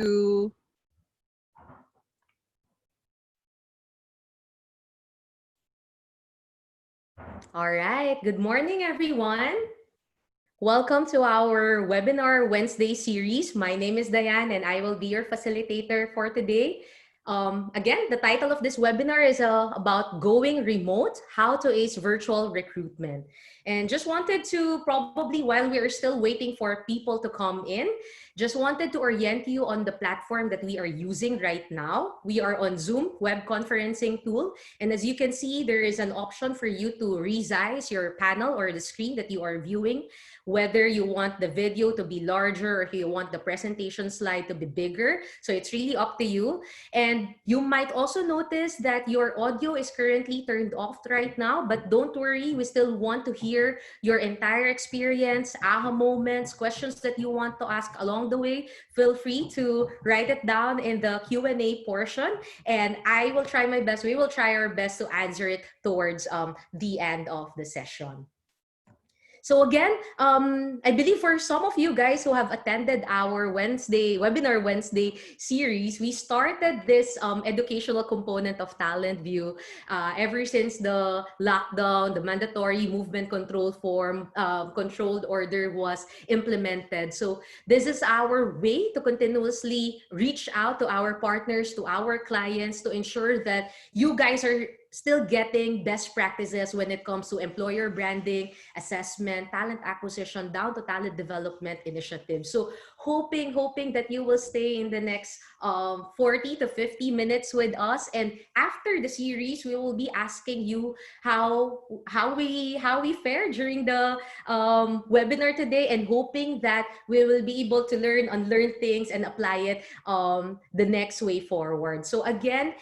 All right. Good morning, everyone. Welcome to our webinar Wednesday series. My name is Diane and I will be your facilitator for today. Again, the title of this webinar is about going remote, how to ace virtual recruitment. And just wanted to probably, while we are still waiting for people to come in, just wanted to orient you on the platform that we are using right now. We are on Zoom web conferencing tool. And as you can see, there is an option for you to resize your panel or the screen that you are viewing, whether you want the video to be larger or if you want the presentation slide to be bigger. So it's really up to you. And you might also notice that your audio is currently turned off right now, but don't worry, we still want to hear your entire experience, aha moments, questions that you want to ask along the way. Feel free to write it down in the Q&A portion, and I will try my best. We will try our best to answer it towards the end of the session. So again, I believe for some of you guys who have attended our webinar Wednesday series, we started this educational component of Talent View ever since the lockdown, the mandatory movement control form, controlled order was implemented. So this is our way to continuously reach out to our partners, to our clients, to ensure that you guys are still getting best practices when it comes to employer branding, assessment, talent acquisition, down to talent development initiatives. So hoping that you will stay in the next 40 to 50 minutes with us. And after the series, we will be asking you how we fared during the webinar today, and hoping that we will be able to unlearn things and apply it the next way forward. So again,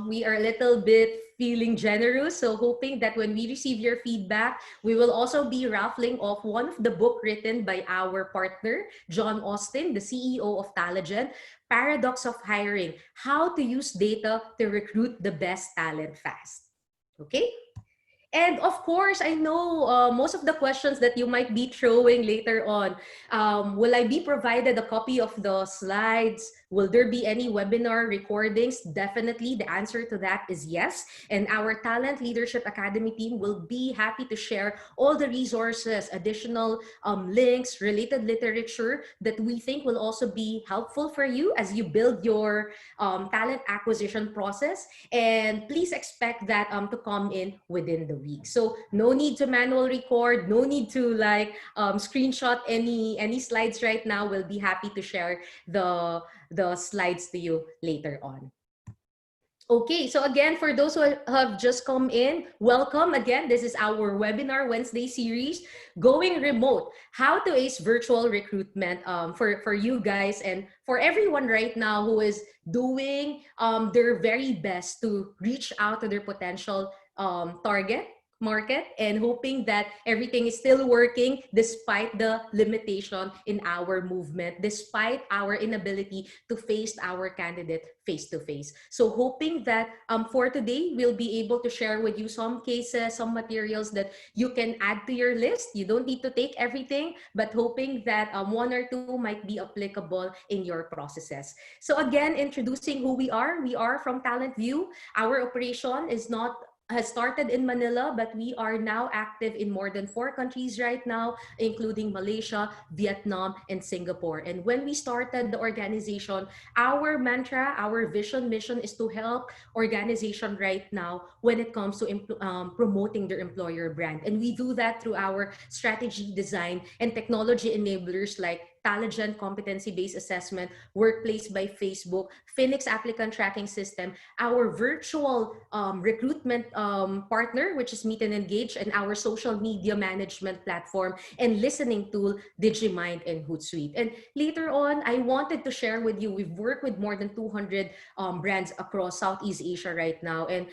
we are a little bit feeling generous. So hoping that when we receive your feedback, we will also be raffling off one of the book written by our partner, John Austin, the CEO of Talagen, Paradox of Hiring, How to Use Data to Recruit the Best Talent Fast. Okay? And of course, I know most of the questions that you might be throwing later on. Will I be provided a copy of the slides? Will there be any webinar recordings? Definitely, the answer to that is yes. And our Talent Leadership Academy team will be happy to share all the resources, additional links, related literature that we think will also be helpful for you as you build your talent acquisition process. And please expect that to come in within the week. So no need to manual record, no need to screenshot any slides right now. We'll be happy to share the slides to you later on. Okay, so again, for those who have just come in, welcome again. This is our webinar Wednesday series, Going Remote, How to Ace Virtual Recruitment for you guys and for everyone right now who is doing their very best to reach out to their potential target market and hoping that everything is still working despite the limitation in our movement, despite our inability to face our candidate face to face. So hoping that for today, we'll be able to share with you some cases, some materials that you can add to your list. You don't need to take everything, but hoping that one or two might be applicable in your processes. So again, introducing who we are from Talent View. Our operation has started in Manila, but we are now active in more than 4 countries right now, including Malaysia, Vietnam, and Singapore. And when we started the organization, our mantra, our vision, mission is to help organization right now when it comes to promoting their employer brand. And we do that through our strategy design and technology enablers like Talagen competency-based assessment, Workplace by Facebook, Phoenix applicant tracking system, our virtual recruitment partner, which is Meet and Engage, and our social media management platform and listening tool, Digimind and Hootsuite. And later on, I wanted to share with you, we've worked with more than 200 brands across Southeast Asia right now. And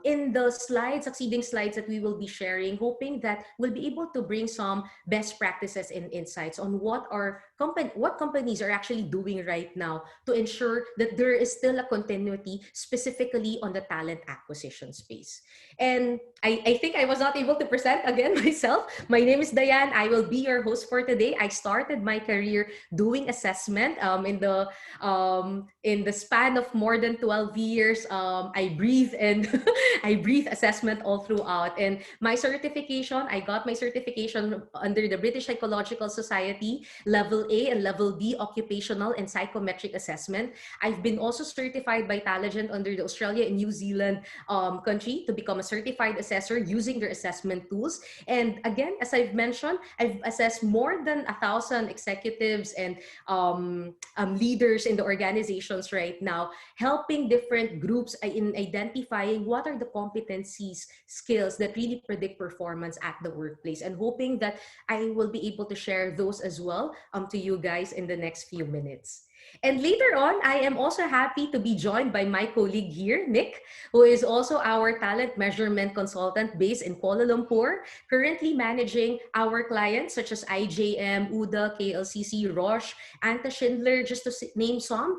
in the succeeding slides that we will be sharing, hoping that we'll be able to bring some best practices and insights on what our what companies are actually doing right now to ensure that there is still a continuity, specifically on the talent acquisition space. And I think I was not able to present again myself. My name is Diane. I will be your host for today. I started my career doing assessment in the span of more than 12 years. I breathe and I breathe assessment all throughout. And my certification, I got my certification under the British Psychological Society, level A and level B occupational and psychometric assessment. I've been also certified by Taligent under the Australia and New Zealand country to become a certified assessor using their assessment tools. And again, as I've mentioned, I've assessed more than 1,000 executives and leaders in the organizations right now, helping different groups in identifying what are the competencies, skills that really predict performance at the workplace, and hoping that I will be able to share those as well to you guys in the next few minutes. And later on, I am also happy to be joined by my colleague here, Nick, who is also our talent measurement consultant based in Kuala Lumpur, currently managing our clients such as IJM, UDA, KLCC, Roche, Anta Schindler, just to name some.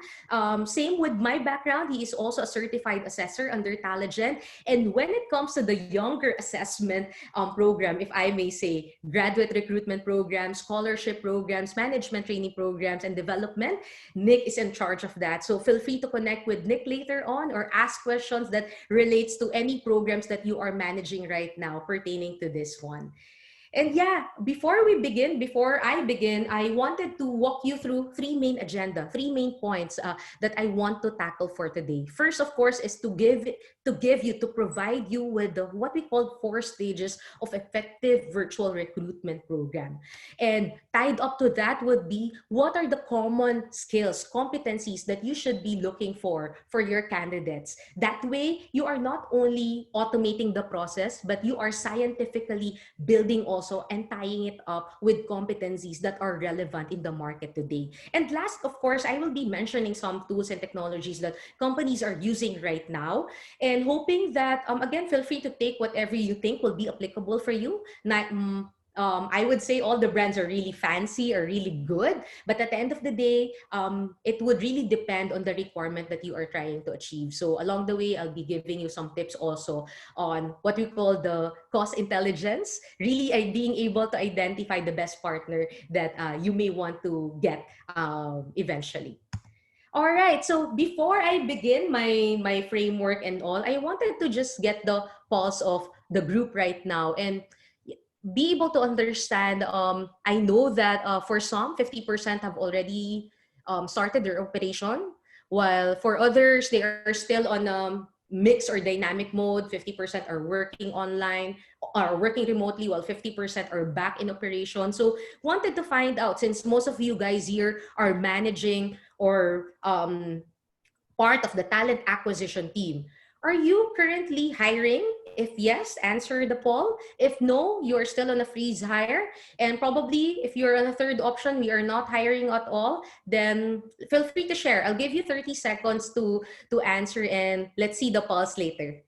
Same with my background, he is also a certified assessor under Taligent. And when it comes to the younger assessment program, if I may say, graduate recruitment programs, scholarship programs, management training programs, and development, Nick is in charge of that. So feel free to connect with Nick later on or ask questions that relates to any programs that you are managing right now pertaining to this one. And yeah, before I begin, I wanted to walk you through three main points that I want to tackle for today. First, of course, is to provide you with what we call 4 stages of effective virtual recruitment program. And tied up to that would be, what are the common skills, competencies that you should be looking for your candidates. That way, you are not only automating the process, but you are scientifically building also and tying it up with competencies that are relevant in the market today. And last, of course, I will be mentioning some tools and technologies that companies are using right now, and hoping that, again, feel free to take whatever you think will be applicable for you. I would say all the brands are really fancy or really good, but at the end of the day, it would really depend on the requirement that you are trying to achieve. So along the way, I'll be giving you some tips also on what we call the cost intelligence, really being able to identify the best partner that you may want to get eventually. All right, so before I begin my framework and all, I wanted to just get the pulse of the group right now and be able to understand. I know that for some, 50% have already started their operation, while for others, they are still on mix or dynamic mode. 50% are working online, are working remotely, while 50% are back in operation. So wanted to find out, since most of you guys here are managing or part of the talent acquisition team, are you currently hiring? If yes, answer the poll. If no, you're still on a freeze hire. And probably if you're on a third option, we are not hiring at all, then feel free to share. I'll give you 30 seconds to answer, and let's see the polls later.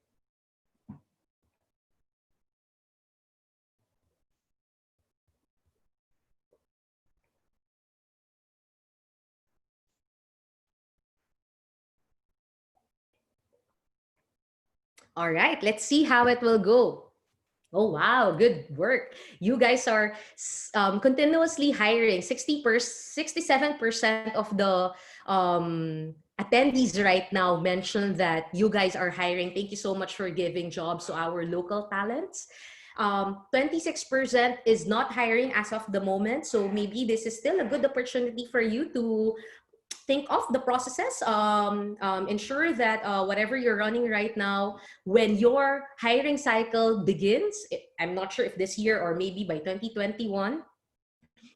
All right, let's see how it will go. Oh, wow. Good work. You guys are continuously hiring. 67% of the attendees right now mentioned that you guys are hiring. Thank you so much for giving jobs to our local talents. 26% is not hiring as of the moment. So maybe this is still a good opportunity for you to think of the processes, ensure that whatever you're running right now, when your hiring cycle begins, I'm not sure if this year or maybe by 2021,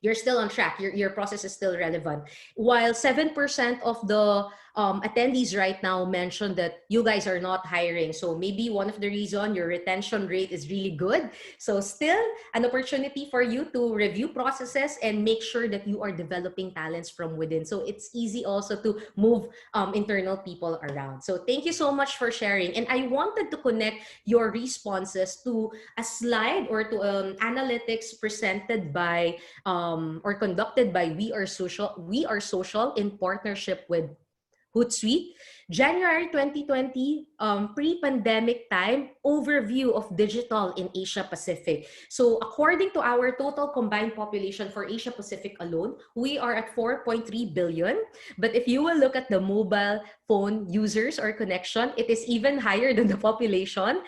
you're still on track. Your process is still relevant. While 7% of the attendees right now mentioned that you guys are not hiring. So maybe one of the reason your retention rate is really good. So still an opportunity for you to review processes and make sure that you are developing talents from within. So it's easy also to move internal people around. So thank you so much for sharing. And I wanted to connect your responses to a slide or to analytics presented by or conducted by We Are Social in partnership with Hootsuite. January 2020, pre-pandemic time, overview of digital in Asia Pacific. So according to our total combined population for Asia Pacific alone, we are at 4.3 billion. But if you will look at the mobile phone users or connection, it is even higher than the population.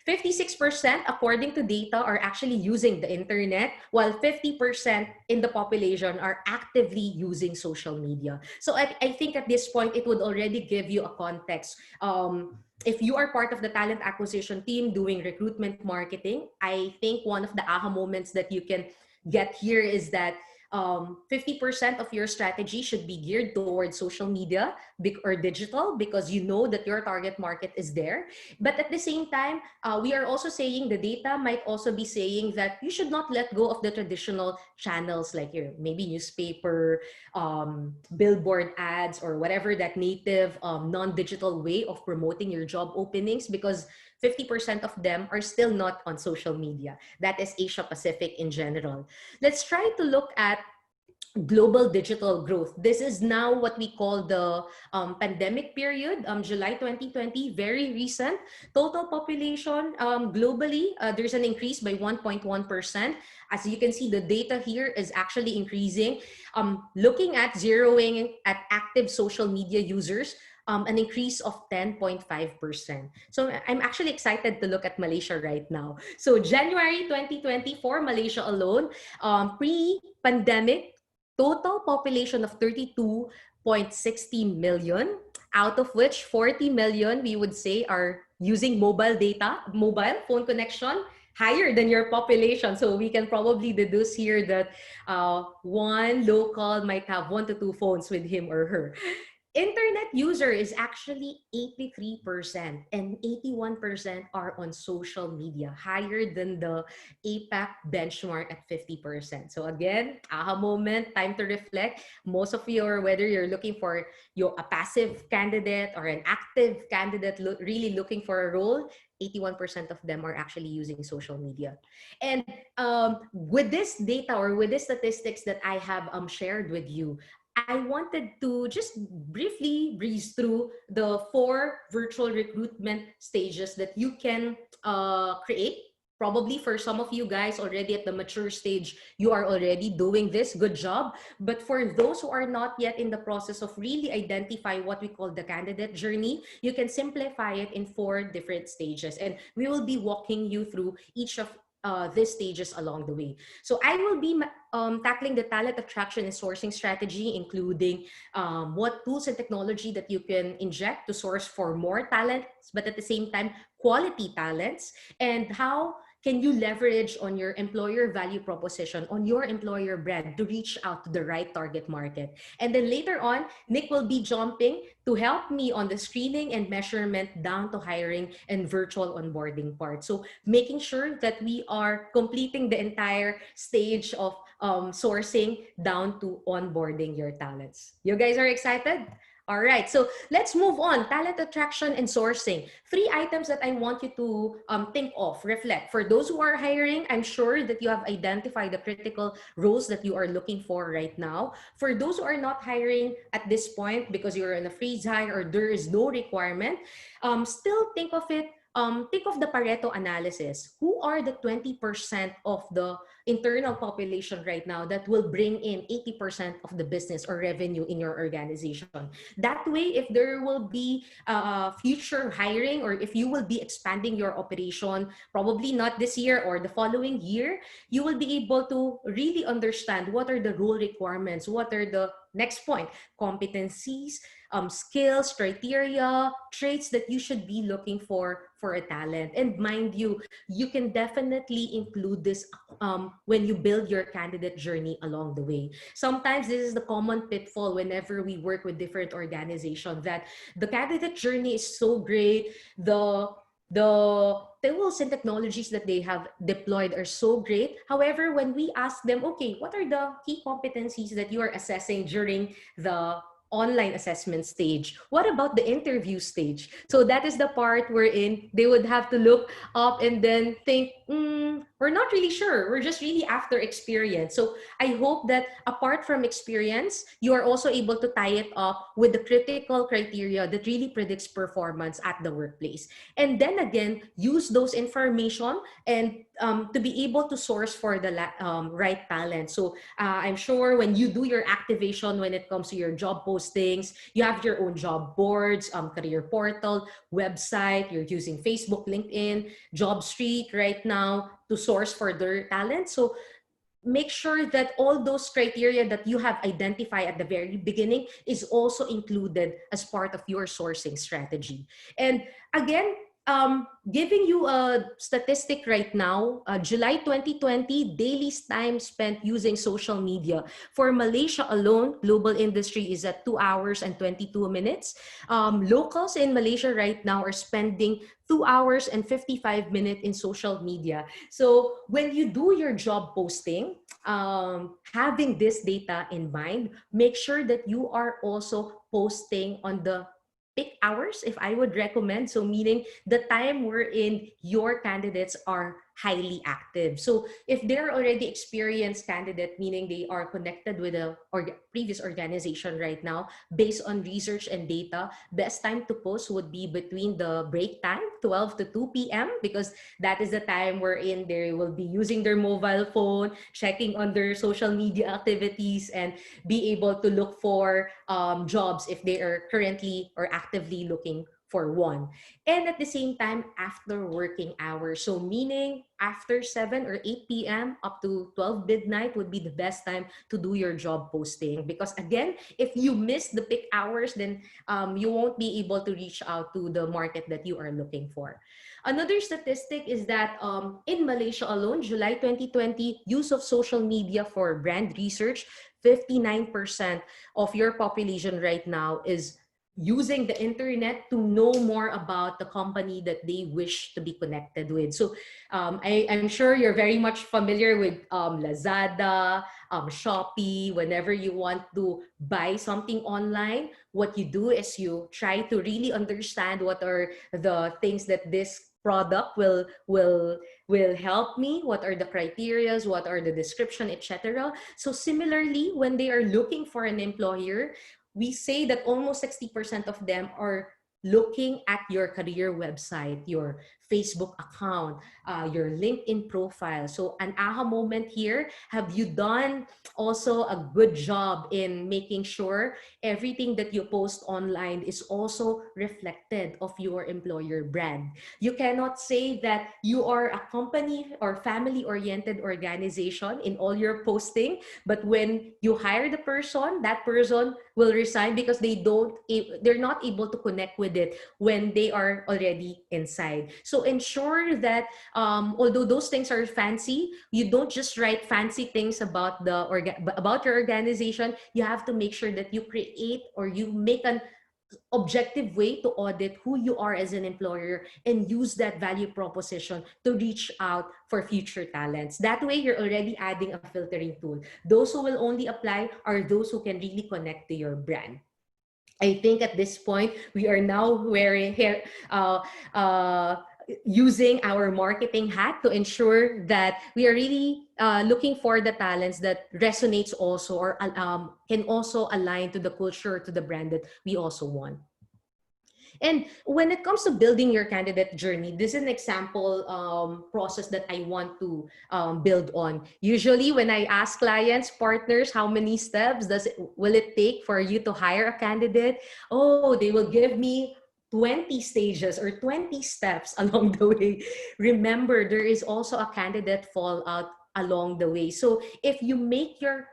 56% according to data are actually using the internet, while 50% in the population are actively using social media. So I think at this point, it would already give you a context. If you are part of the talent acquisition team doing recruitment marketing, I think one of the aha moments that you can get here is that 50% of your strategy should be geared towards social media or digital, because you know that your target market is there. But at the same time, we are also saying the data might also be saying that you should not let go of the traditional channels like your maybe newspaper, billboard ads, or whatever that native non-digital way of promoting your job openings, because 50% of them are still not on social media. That is Asia Pacific in general. Let's try to look at global digital growth. This is now what we call the pandemic period, July 2020, very recent. Total population globally, there's an increase by 1.1%. As you can see, the data here is actually increasing. Looking at zeroing at active social media users, an increase of 10.5%. So I'm actually excited to look at Malaysia right now. So January 2020 for Malaysia alone, pre-pandemic, total population of 32.60 million, out of which 40 million, we would say, are using mobile data, mobile phone connection, higher than your population. So we can probably deduce here that one local might have 1 to 2 phones with him or her. Internet user is actually 83% and 81% are on social media, higher than the APAC benchmark at 50%. So again, aha moment, time to reflect. Most of you, whether you're looking for a passive candidate or an active candidate really looking for a role, 81% of them are actually using social media. And with this data or with these statistics that I have shared with you, I wanted to just briefly breeze through the 4 virtual recruitment stages that you can create. Probably for some of you guys already at the mature stage, you are already doing this, good job. But for those who are not yet in the process of really identify what we call the candidate journey, you can simplify it in 4 different stages. And we will be walking you through each of these stages along the way. So I will be tackling the talent attraction and sourcing strategy, including what tools and technology that you can inject to source for more talents, but at the same time, quality talents, and how can you leverage on your employer value proposition, on your employer brand to reach out to the right target market. And then later on, Nick will be jumping to help me on the screening and measurement down to hiring and virtual onboarding part. So making sure that we are completing the entire stage of sourcing down to onboarding your talents. You guys are excited? All right, so let's move on. Talent attraction and sourcing. 3 items that I want you to think of, reflect. For those who are hiring, I'm sure that you have identified the critical roles that you are looking for right now. For those who are not hiring at this point because you're in a freeze hire or there is no requirement, still think of it. Think of the Pareto analysis. Who are the 20% of the internal population right now that will bring in 80% of the business or revenue in your organization? That way, if there will be future hiring or if you will be expanding your operation, probably not this year or the following year, you will be able to really understand what are the role requirements, what are the next point, competencies, skills, criteria, traits that you should be looking for a talent. And mind you, you can definitely include this when you build your candidate journey along the way. Sometimes this is the common pitfall whenever we work with different organizations, that the candidate journey is so great, the tools and technologies that they have deployed are so great. However, when we ask them, okay, what are the key competencies that you are assessing during the online assessment stage? What about the interview stage? So that is the part wherein they would have to look up and then think, we're not really sure. We're just really after experience. So I hope that apart from experience, you are also able to tie it up with the critical criteria that really predicts performance at the workplace. And then again, use those information and to be able to source for the right talent. So I'm sure when you do your activation, when it comes to your job postings, you have your own job boards, career portal, website, you're using Facebook, LinkedIn, Job Street right now to source for their talent. So make sure that all those criteria that you have identified at the very beginning is also included as part of your sourcing strategy. And again, giving you a statistic right now, July 2020, daily time spent using social media. For Malaysia alone, global industry is at 2 hours and 22 minutes. Locals in Malaysia right now are spending 2 hours and 55 minutes in social media. So when you do your job posting, having this data in mind, make sure that you are also posting on the peak hours, if I would recommend. So meaning the time wherein your candidates are highly active. So if they're already experienced candidate, meaning they are connected with a previous organization right now, based on research and data, best time to post would be between the break time, 12 to 2 p.m., because that is the time wherein they will be using their mobile phone, checking on their social media activities, and be able to look for jobs if they are currently or actively looking for one. And at the same time, after working hours. So meaning after 7 or 8 p.m. up to 12 midnight would be the best time to do your job posting. Because again, if you miss the peak hours, then you won't be able to reach out to the market that you are looking for. Another statistic is that in Malaysia alone, July 2020, use of social media for brand research, 59% of your population right now is using the internet to know more about the company that they wish to be connected with. So I'm sure you're very much familiar with Lazada, Shopee. Whenever you want to buy something online, what you do is you try to really understand what are the things that this product will help me, what are the criterias, what are the description, etc. So similarly, when they are looking for an employer, we say that almost 60% of them are looking at your career website, your Facebook account, your LinkedIn profile. So an aha moment here, have you done also a good job in making sure everything that you post online is also reflected of your employer brand? You cannot say that you are a company or family-oriented organization in all your posting, but when you hire the person, that person will resign because they're not able to connect with it when they are already inside. So ensure that although those things are fancy, you don't just write fancy things about about your organization. You have to make sure that you create or you make an objective way to audit who you are as an employer and use that value proposition to reach out for future talents. That way, you're already adding a filtering tool. Those who will only apply are those who can really connect to your brand. I think at this point, we are now wearing here, using our marketing hat to ensure that we are really looking for the talents that resonates also or can also align to the culture, to the brand that we also want. And when it comes to building your candidate journey, this is an example process that I want to build on. Usually, when I ask clients, partners, how many steps will it take for you to hire a candidate? Oh, they will give me 20 stages or 20 steps along the way. Remember, there is also a candidate fallout along the way. So if you make your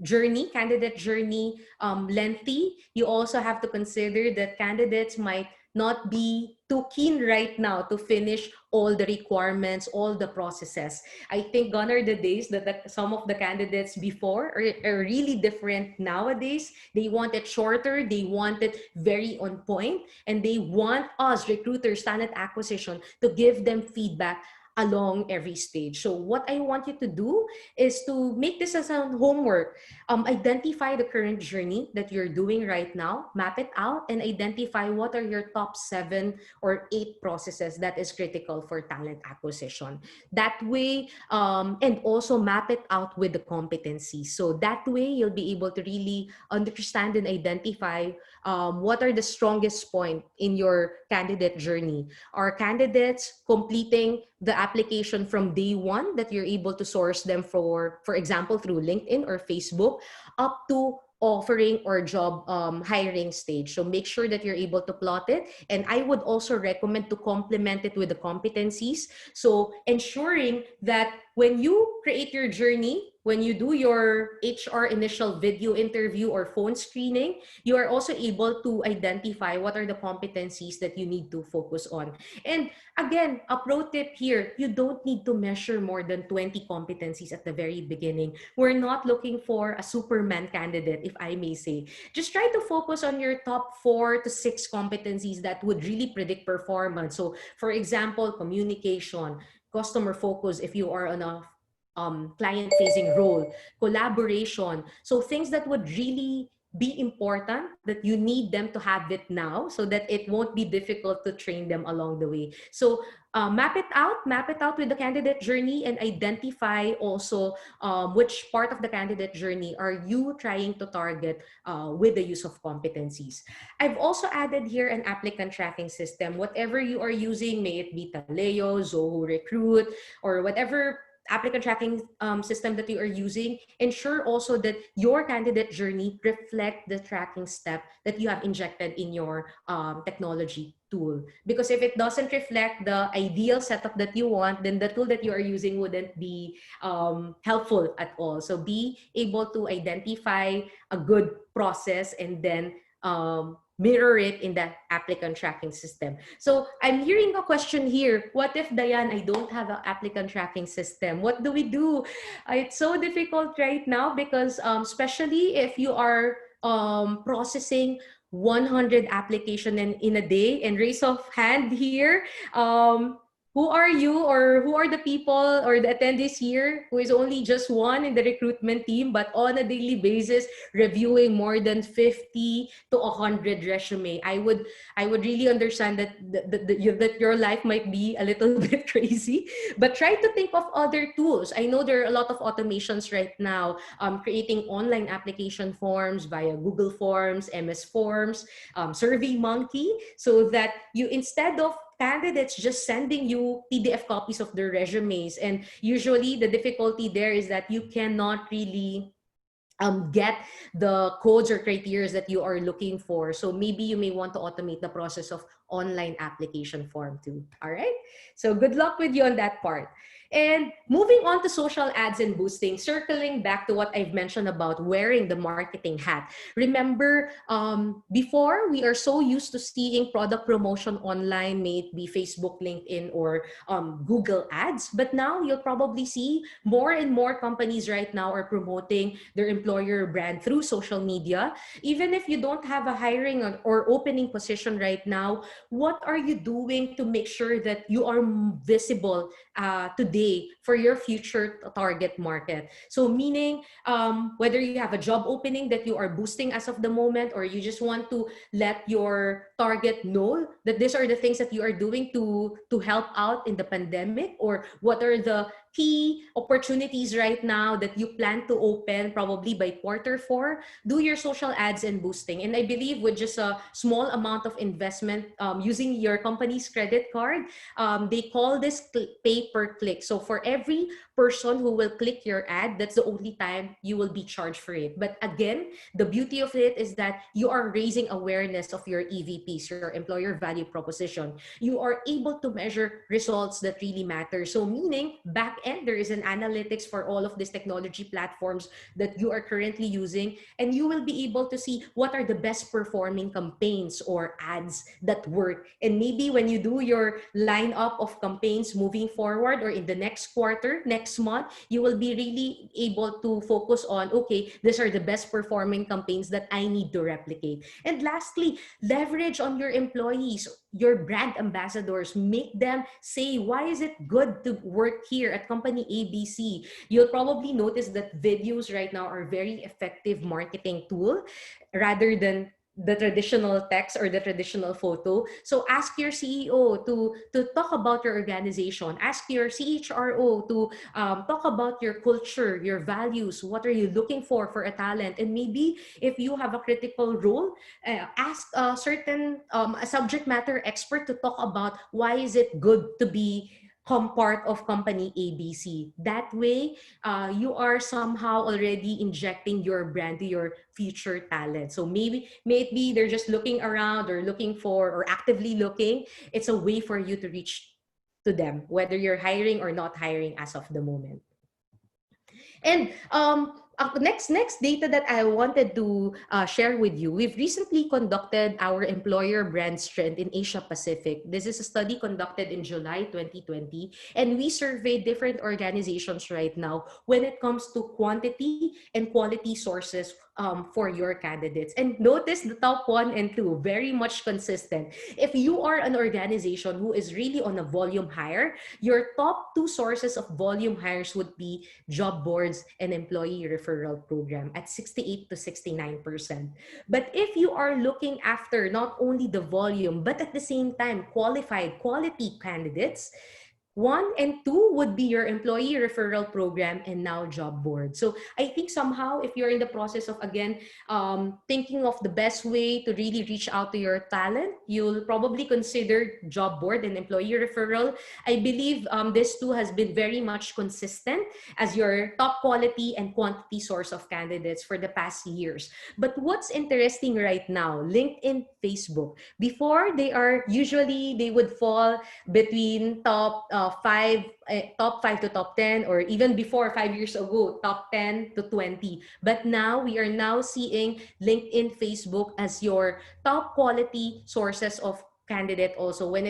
candidate journey lengthy, you also have to consider that candidates might not be too keen right now to finish all the requirements, all the processes. I think gone are the days that some of the candidates before are really different nowadays. They want it shorter, they want it very on point, and they want us, recruiters, talent acquisition, to give them feedback along every stage. So what I want you to do is to make this as a homework. Identify the current journey that you're doing right now, map it out, and identify what are your top 7 or 8 processes that is critical for talent acquisition. That way, and also map it out with the competencies. So that way, you'll be able to really understand and identify what are the strongest point in your candidate journey. Are candidates completing the application from day one that you're able to source them for example, through LinkedIn or Facebook, up to offering or job hiring stage. So make sure that you're able to plot it. And I would also recommend to complement it with the competencies. So ensuring that when you create your journey, when you do your HR initial video interview or phone screening, you are also able to identify what are the competencies that you need to focus on. And again, a pro tip here, you don't need to measure more than 20 competencies at the very beginning. We're not looking for a Superman candidate, if I may say. Just try to focus on your top 4 to 6 competencies that would really predict performance. So for example, communication, customer focus if you are on a client-facing role, collaboration. So things that would really be important that you need them to have it now so that it won't be difficult to train them along the way. So map it out with the candidate journey, and identify also which part of the candidate journey are you trying to target with the use of competencies. I've also added here an applicant tracking system. Whatever you are using, may it be Taleo, Zoho Recruit, or whatever applicant tracking system that you are using, ensure also that your candidate journey reflect the tracking step that you have injected in your technology tool. Because if it doesn't reflect the ideal setup that you want, then the tool that you are using wouldn't be helpful at all. So be able to identify a good process and then mirror it in the applicant tracking system. So I'm hearing a question here. What if, Diane, I don't have an applicant tracking system? What do we do? It's so difficult right now because especially if you are processing 100 application in a day. And raise of hand here. Who are you, or who are the people or the attendees here who is only just one in the recruitment team, but on a daily basis reviewing more than 50 to 100 resume? I would really understand that that your life might be a little bit crazy, but try to think of other tools. I know there are a lot of automations right now, creating online application forms via Google Forms, MS Forms, SurveyMonkey, so that you, instead of candidates just sending you PDF copies of their resumes. And usually the difficulty there is that you cannot really get the codes or criteria that you are looking for. So maybe you may want to automate the process of online application form too. All right. So good luck with you on that part. And moving on to social ads and boosting, circling back to what I've mentioned about wearing the marketing hat. Remember, before we are so used to seeing product promotion online, may it be Facebook, LinkedIn, or Google ads. But now you'll probably see more and more companies right now are promoting their employer brand through social media. Even if you don't have a hiring or opening position right now, what are you doing to make sure that you are visible today for your future target market? So meaning, whether you have a job opening that you are boosting as of the moment, or you just want to let your target know that these are the things that you are doing to help out in the pandemic, or what are the key opportunities right now that you plan to open probably by quarter 4, do your social ads and boosting. And I believe with just a small amount of investment, using your company's credit card, they call this pay per click. So for every person who will click your ad, that's the only time you will be charged for it. But again, the beauty of it is that you are raising awareness of your EVPs, your employer value proposition. You are able to measure results that really matter. So meaning, back back end, there is an analytics for all of these technology platforms that you are currently using, and you will be able to see what are the best performing campaigns or ads that work. And maybe when you do your lineup of campaigns moving forward or in the next quarter, next month, you will be really able to focus on, okay, these are the best performing campaigns that I need to replicate. And lastly, leverage on your employees, your brand ambassadors. Make them say, why is it good to work here at company ABC? You'll probably notice that videos right now are very effective marketing tool rather than the traditional text or the traditional photo. So ask your CEO to talk about your organization. Ask your CHRO to talk about your culture, your values. What are you looking for a talent? And maybe if you have a critical role, ask a certain a subject matter expert to talk about why is it good to be part of company ABC. That way, you are somehow already injecting your brand to your future talent. So maybe they're just looking around or looking for or actively looking. It's a way for you to reach to them, whether you're hiring or not hiring as of the moment. And next data that I wanted to share with you, we've recently conducted our employer brand strength in Asia Pacific. This is a study conducted in July 2020, and we surveyed different organizations right now when it comes to quantity and quality sources for your candidates. And notice the top 1 and 2, very much consistent. If you are an organization who is really on a volume hire, your top 2 sources of volume hires would be job boards and employee referral program at 68 to 69%. But if you are looking after not only the volume, but at the same time, quality candidates, 1 and 2 would be your employee referral program and now job board. So I think somehow if you're in the process of, again, thinking of the best way to really reach out to your talent, you'll probably consider job board and employee referral. I believe this too has been very much consistent as your top quality and quantity source of candidates for the past years. But what's interesting right now, LinkedIn, Facebook, before they would fall between top 5 to top 10, or even before 5 years ago, top 10 to 20. But now we are now seeing LinkedIn, Facebook as your top quality sources of candidate also when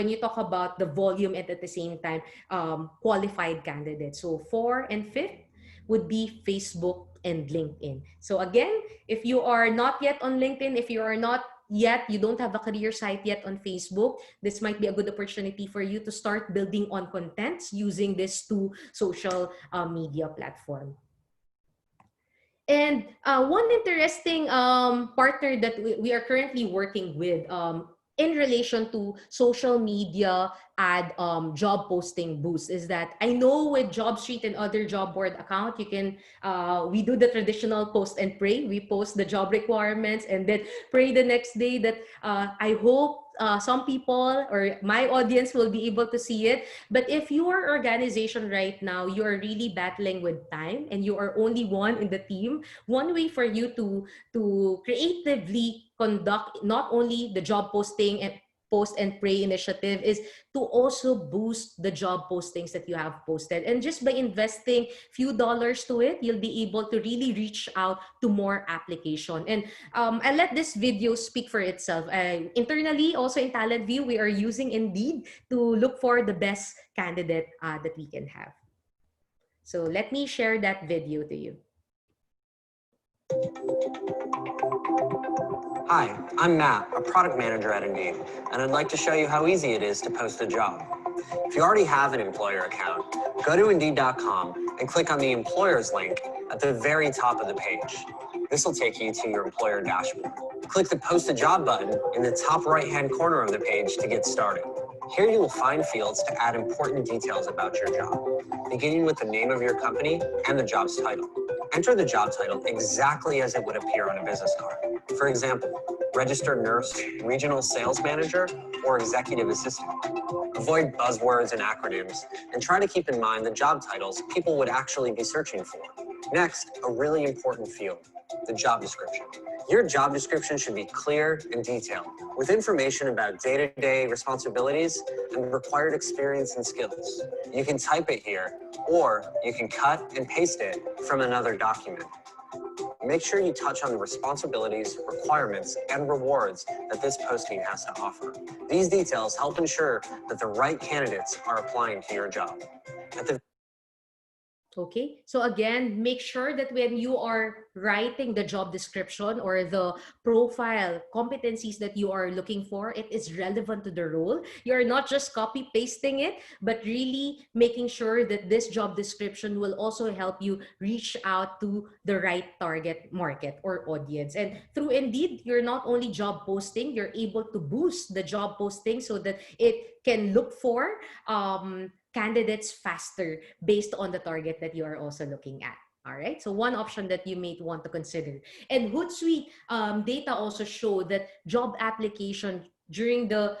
you talk about the volume and at the same time qualified candidates. So 4 and 5th would be Facebook and LinkedIn. So again, if you are not yet on LinkedIn, if you are not yet, you don't have a career site yet on Facebook, this might be a good opportunity for you to start building on contents using these 2 social media platforms. And one interesting partner that we are currently working with in relation to social media ad job posting boost is that I know with JobStreet and other job board account, you can we do the traditional post and pray. We post the job requirements and then pray the next day that I hope some people or my audience will be able to see it. But if your organization right now, you are really battling with time and you are only one in the team, one way for you to creatively conduct not only the job posting and post and pray initiative is to also boost the job postings that you have posted. And just by investing few dollars to it, you'll be able to really reach out to more application. And I let this video speak for itself. Internally, also in Talent View, we are using Indeed to look for the best candidate that we can have. So let me share that video to you. Hi, I'm Matt, a product manager at Indeed, and I'd like to show you how easy it is to post a job. If you already have an employer account, go to Indeed.com and click on the employers link at the very top of the page. This will take you to your employer dashboard. Click the Post a Job button in the top right-hand corner of the page to get started. Here you will find fields to add important details about your job, beginning with the name of your company and the job's title. Enter the job title exactly as it would appear on a business card. For example, registered nurse, regional sales manager, or executive assistant. Avoid buzzwords and acronyms, and try to keep in mind the job titles people would actually be searching for. Next, a really important field, the job description. Your job description should be clear and detailed, with information about day-to-day responsibilities and required experience and skills. You can type it here, or you can cut and paste it from another document. Make sure you touch on the responsibilities, requirements, and rewards that this posting has to offer. These details help ensure that the right candidates are applying to your job. At the Okay, so again, make sure that when you are writing the job description or the profile competencies that you are looking for, it is relevant to the role. You're not just copy pasting it, but really making sure that this job description will also help you reach out to the right target market or audience. And through Indeed, you're not only job posting, you're able to boost the job posting so that it can look for candidates faster based on the target that you are also looking at. All right, so one option that you may want to consider. And Hootsuite data also show that job application during the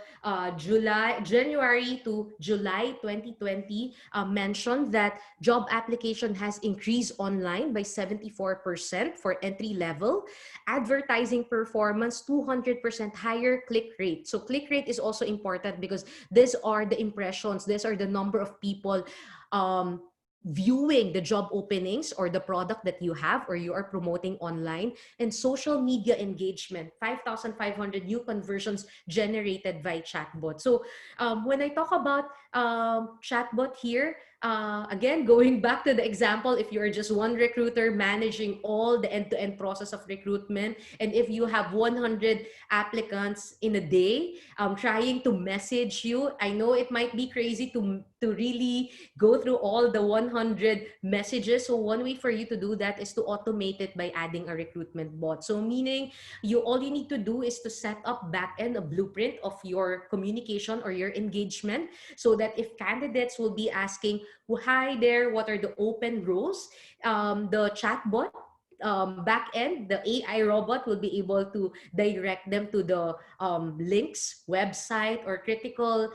January to July 2020 mentioned that job application has increased online by 74% for entry level, advertising performance 200% higher click rate. So click rate is also important because these are the impressions, these are the number of people um, viewing the job openings or the product that you have or you are promoting online. And social media engagement, 5,500 new conversions generated by chatbot. So when I talk about chatbot here, again, going back to the example, if you're just one recruiter managing all the end-to-end process of recruitment, and if you have 100 applicants in a day trying to message you, I know it might be crazy to really go through all the 100 messages. So one way for you to do that is to automate it by adding a recruitment bot. So meaning all you need to do is to set up back-end a blueprint of your communication or your engagement so that if candidates will be asking, well, hi there, what are the open roles? The chatbot back end, the AI robot will be able to direct them to the links, website, or critical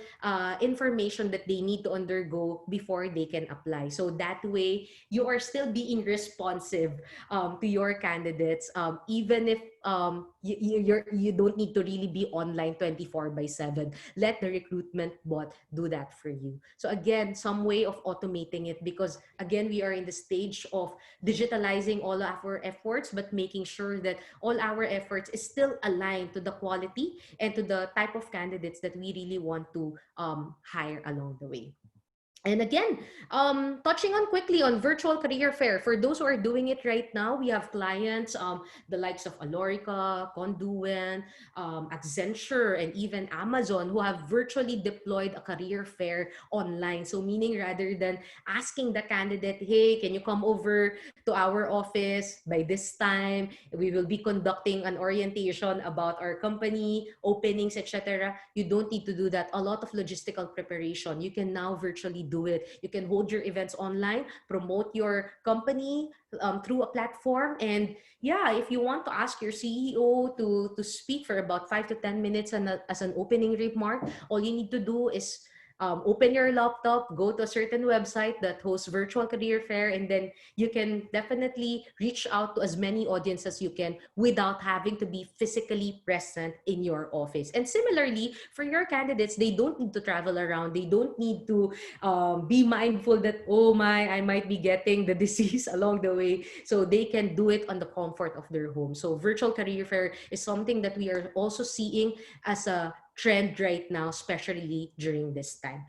information that they need to undergo before they can apply. So that way, you are still being responsive to your candidates, even if you don't need to really be online 24 by 7. Let the recruitment bot do that for you. So again, some way of automating it, because again, we are in the stage of digitalizing all our efforts, but making sure that all our efforts is still aligned to the quality and to the type of candidates that we really want to hire along the way. And again, touching on quickly on virtual career fair, for those who are doing it right now, we have clients, the likes of Alorica, Conduent, Accenture, and even Amazon, who have virtually deployed a career fair online. So meaning rather than asking the candidate, hey, can you come over to our office by this time? We will be conducting an orientation about our company, openings, etc. You don't need to do that. A lot of logistical preparation. You can now virtually do it. You can hold your events online, promote your company through a platform. And yeah, if you want to ask your CEO to speak for about 5 to 10 minutes as an opening remark, all you need to do is open your laptop, go to a certain website that hosts virtual career fair, and then you can definitely reach out to as many audience as you can without having to be physically present in your office. And similarly, for your candidates, they don't need to travel around. They don't need to be mindful that, oh my, I might be getting the disease along the way. So they can do it on the comfort of their home. So virtual career fair is something that we are also seeing as a trend right now, especially during this time.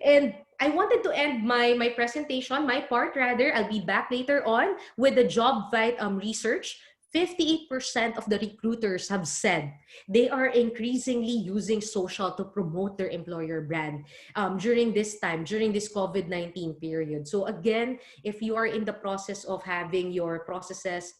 And I wanted to end my presentation, my part rather. I'll be back later on with the job vite research. 58% of the recruiters have said they are increasingly using social to promote their employer brand during this time, during this COVID-19 period. So again, if you are in the process of having your processes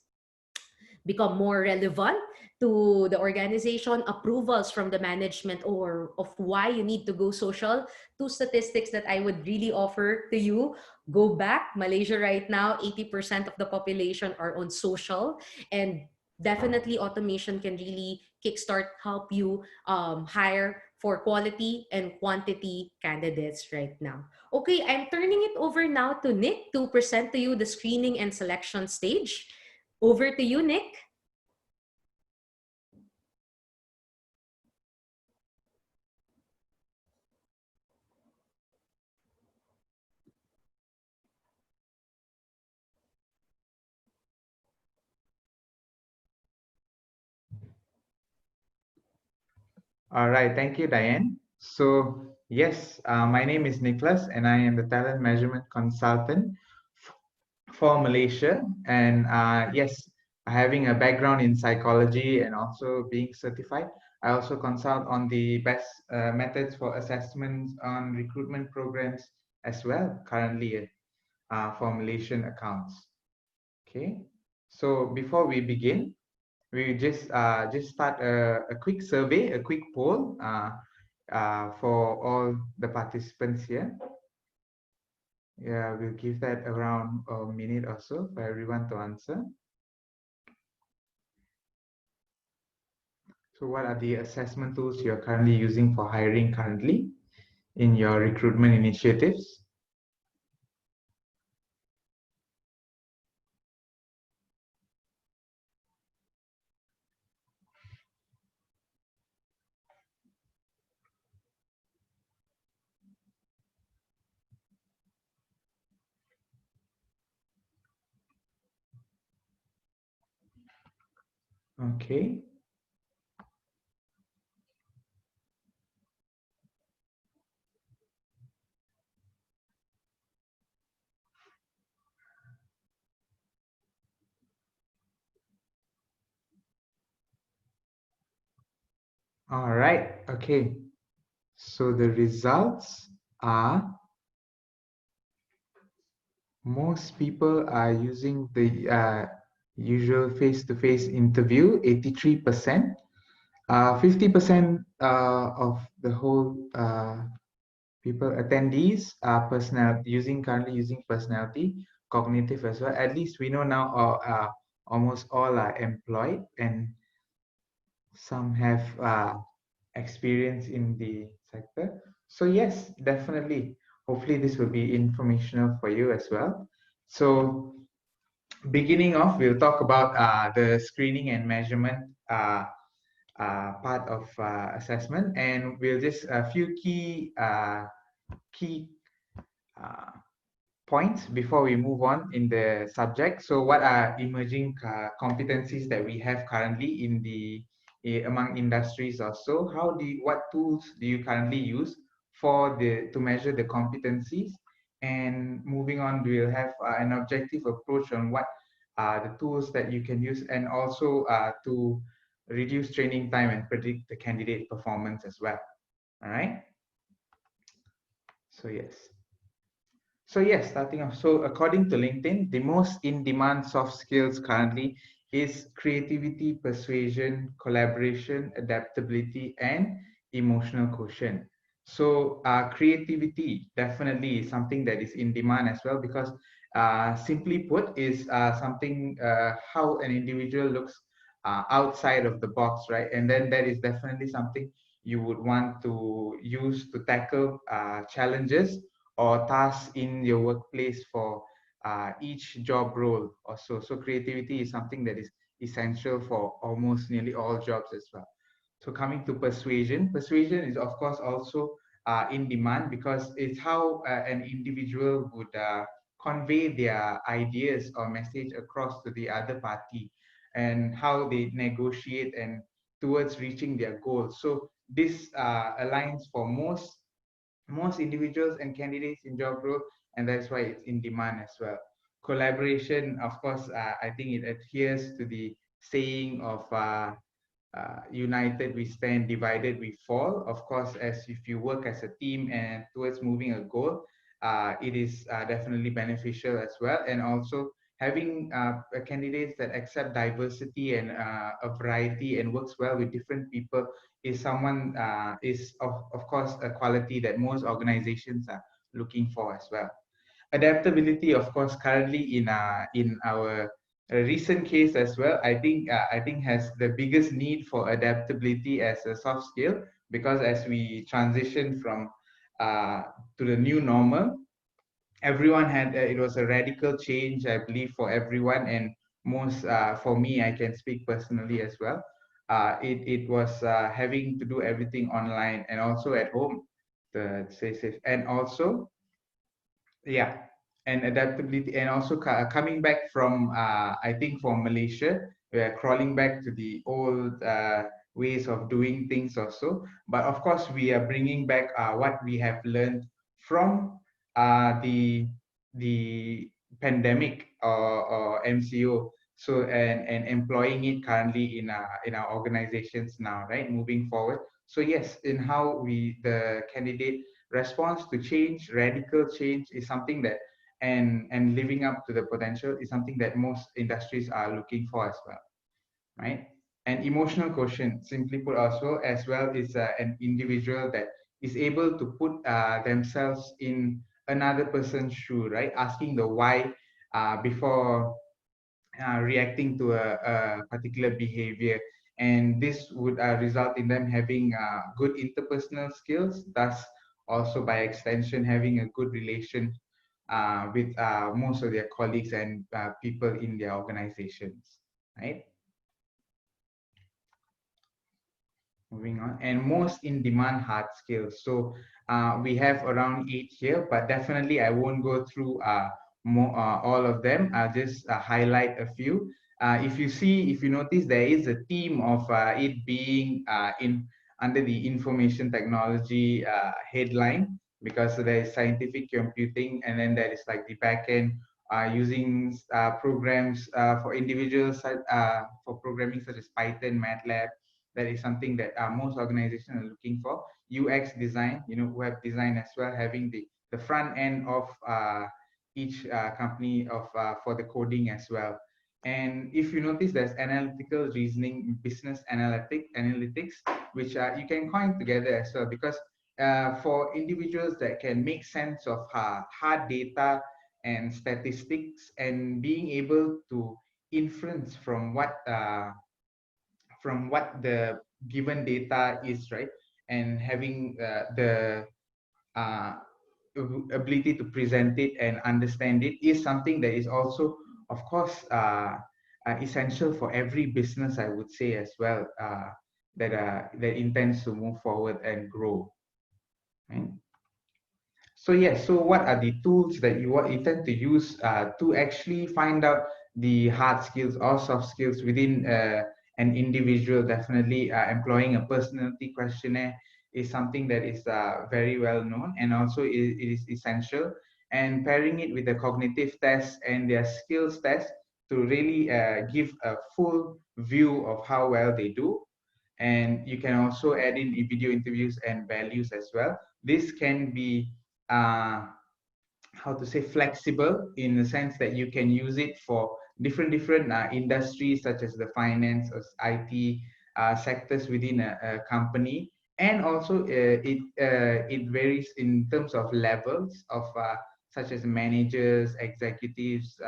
become more relevant to the organization, approvals from the management or of why you need to go social, two statistics that I would really offer to you. Go back. Malaysia right now, 80% of the population are on social, and definitely automation can really kickstart, help you hire for quality and quantity candidates right now. Okay, I'm turning it over now to Nick to present to you the screening and selection stage. Over to you, Nick. All right, thank you, Diane. So, yes, my name is Nicholas, and I am the talent measurement consultant for Malaysia. And yes, having a background in psychology and also being certified, I also consult on the best methods for assessments on recruitment programs as well, currently for Malaysian accounts. Okay, so before we begin, we just start a quick survey, a quick poll for all the participants here. Yeah, we'll give that around a minute or so for everyone to answer. So what are the assessment tools you're currently using for hiring currently in your recruitment initiatives? Okay. All right. Okay. So the results are most people are using the usual face-to-face interview, 83%. 50% of the whole people attendees are currently using personality, cognitive as well. At least we know now almost all are employed and some have experience in the sector. So yes, definitely. Hopefully this will be informational for you as well. So beginning off, we'll talk about the screening and measurement part of assessment, and we'll just a few key uh, points before we move on in the subject. So what are emerging competencies that we have currently in the among industries also? What tools do you currently use for the to measure the competencies? And moving on, we'll have an objective approach on what are the tools that you can use, and also to reduce training time and predict the candidate performance as well. All right. So yes. So yes, starting off. So according to LinkedIn, the most in-demand soft skills currently is creativity, persuasion, collaboration, adaptability, and emotional quotient. So creativity definitely is something that is in demand as well, because simply put is something how an individual looks outside of the box, right? And then that is definitely something you would want to use to tackle challenges or tasks in your workplace for each job role or so. So creativity is something that is essential for almost nearly all jobs as well. So coming to persuasion, persuasion is of course also in demand, because it's how an individual would convey their ideas or message across to the other party, and how they negotiate and towards reaching their goals. So this aligns for most individuals and candidates in job role, and that's why it's in demand as well. Collaboration, of course, I think it adheres to the saying of united we stand, divided we fall. Of course, as if you work as a team and towards moving a goal, it is definitely beneficial as well. And also having candidates that accept diversity and a variety and works well with different people is someone is of course a quality that most organizations are looking for as well. Adaptability, of course, currently in our recent case as well, I think has the biggest need for adaptability as a soft skill, because as we transition from uh, to the new normal, everyone had it was a radical change, I believe, for everyone, and most for me, I can speak personally as well. It was having to do everything online and also at home, to say safe, and also yeah, and adaptability, and also coming back from I think from Malaysia, we are crawling back to the old ways of doing things also. But of course, we are bringing back what we have learned from the pandemic or MCO. So and employing it currently in our organizations now, right? Moving forward. So yes, in how the candidate response to change, radical change is something that and living up to the potential is something that most industries are looking for as well, right? And emotional quotient, simply put, also as well is an individual that is able to put themselves in another person's shoe, right? Asking the why before reacting to a particular behavior. And this would result in them having good interpersonal skills, thus also by extension having a good relation with most of their colleagues and people in their organizations, right? Moving on, and most in demand hard skills. So we have around 8 here, but definitely I won't go through all of them. I'll just highlight a few. If you notice, there is a theme of it being in under the information technology headline, because there is scientific computing, and then there is like the backend using programs for individuals for programming such as Python, MATLAB. That is something that most organizations are looking for. UX design, web design as well, having the front end of each company of for the coding as well. And if you notice, there's analytical reasoning, business analytics, which you can coin together as well, because for individuals that can make sense of hard data and statistics, and being able to inference from what the given data is, right? And having the uh, ability to present it and understand it is something that is also, of course, essential for every business, I would say, as well, that intends to move forward and grow. Right? So yes, so what are the tools that you intend to use to actually find out the hard skills or soft skills within an individual? Definitely, employing a personality questionnaire is something that is very well known, and also it is essential. And pairing it with the cognitive test and their skills test to really give a full view of how well they do. And you can also add in video interviews and values as well. This can be uh, how to say flexible, in the sense that you can use it for different industries such as the finance or IT sectors within a company. And also it varies in terms of levels of such as managers, executives,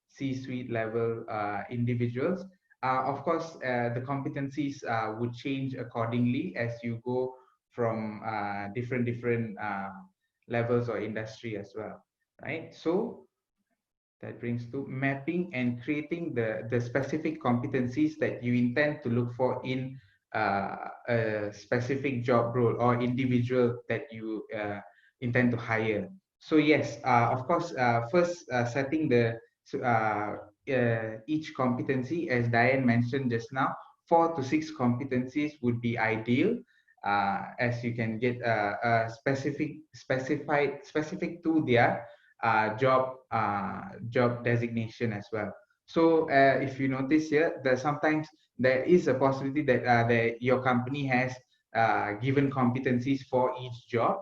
C-suite level individuals. Of course, the competencies would change accordingly as you go from different levels or industry as well, right? So that brings to mapping and creating the specific competencies that you intend to look for in a specific job role or individual that you intend to hire. So yes, of course, first setting the each competency, as Diane mentioned just now, 4 to 6 competencies would be ideal, as you can get a specific to their job designation as well. So if you notice here, that sometimes there is a possibility that your company has given competencies for each job.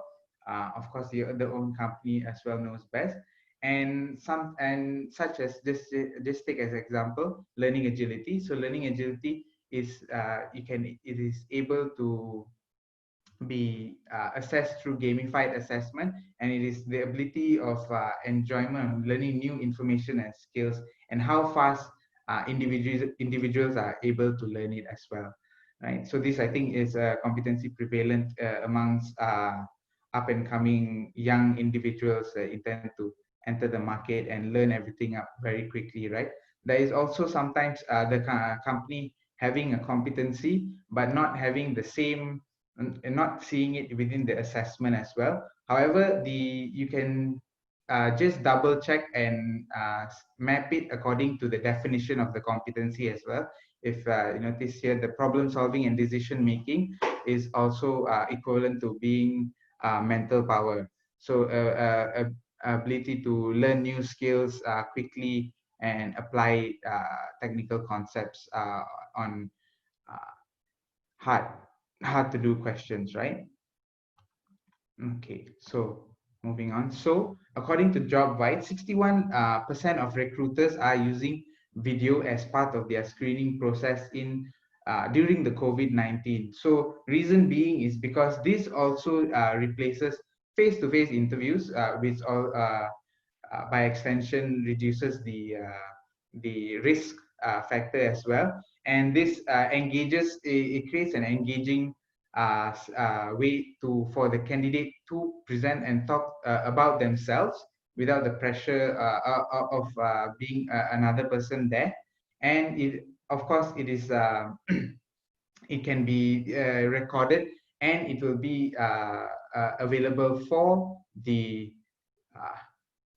Of course, the own company as well knows best. And such as just take as example learning agility. So learning agility is it is able to be assessed through gamified assessment, and it is the ability of enjoyment, learning new information and skills, and how fast individuals are able to learn it as well, right? So this, I think, is a competency prevalent amongst up and coming young individuals that intend to enter the market and learn everything up very quickly, right? There is also sometimes the company having a competency but not having the same and not seeing it within the assessment as well. However, you can just double check and map it according to the definition of the competency as well. if you notice here, the problem solving and decision making is also equivalent to being mental power. So ability to learn new skills quickly and apply technical concepts on uh, hard hard to do questions, right? Okay, so moving on. So according to JobVite, 61% of recruiters are using video as part of their screening process in during the COVID-19. So reason being is because this also replaces face-to-face interviews, which all by extension reduces the risk factor as well. And this engages, it creates an engaging way to for the candidate to present and talk about themselves without the pressure of being another person there. And it, of course, it is it can be recorded, and it will be available for uh,